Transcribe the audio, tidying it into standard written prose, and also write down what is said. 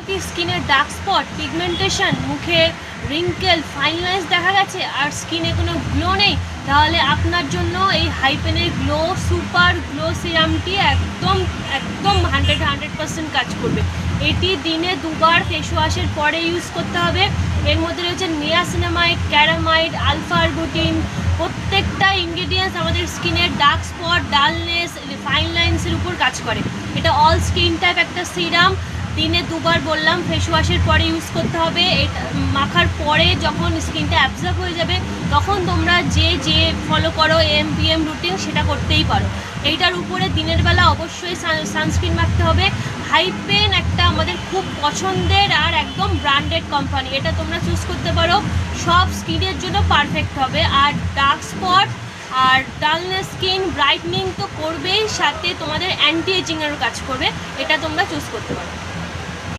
কি স্কিনের dark spot, pigmentation, মুখে রিঙ্কেল, ফাইন লাইন্স দেখা গেছে আর স্কিনে কোনো গ্লো নেই, তাহলে আপনার জন্য এই হাইপেনের গ্লো সুপার গ্লো সিরামটি একদম একদম 100% কাজ করবে। এটি দিনে 2 বার ফেস ওয়াশের পরে ইউজ করতে হবে। এর মধ্যে রয়েছে নিয়াসিনামাইড, ক্যারামাইড, আলফা আরবুটিন। প্রত্যেকটা ইনগ্রিডিয়েন্টস আমাদের স্কিনের ডার্ক স্পট, ডালনেস, ফাইন লাইন্সের উপর কাজ করে। এটা অল স্কিন টাইপ একটা সিরাম, দিনে 2 বার বললাম ফেস ওয়াশের পরে ইউজ করতে হবে। এটা মাখার পরে যখন স্কিনটা অ্যাবজর্ব হয়ে যাবে তখন তোমরা যে ফলো করো এমপিএম রুটিন সেটা করতেই পারো। এইটার উপরে দিনের বেলা অবশ্যই সানস্ক্রিন মাখতে হবে। হাইপেন একটা আমাদের খুব পছন্দের আর একদম ব্র্যান্ডেড কোম্পানি, এটা তোমরা চুজ করতে পারো, সব স্কিনের জন্য পারফেক্ট হবে। আর ডার্ক স্পট আর ডালনেস স্কিন ব্রাইটনিং তো করবেই, সাথে তোমাদের অ্যান্টি এজিংয়েরও কাজ করবে, এটা তোমরা চুজ করতে পারো।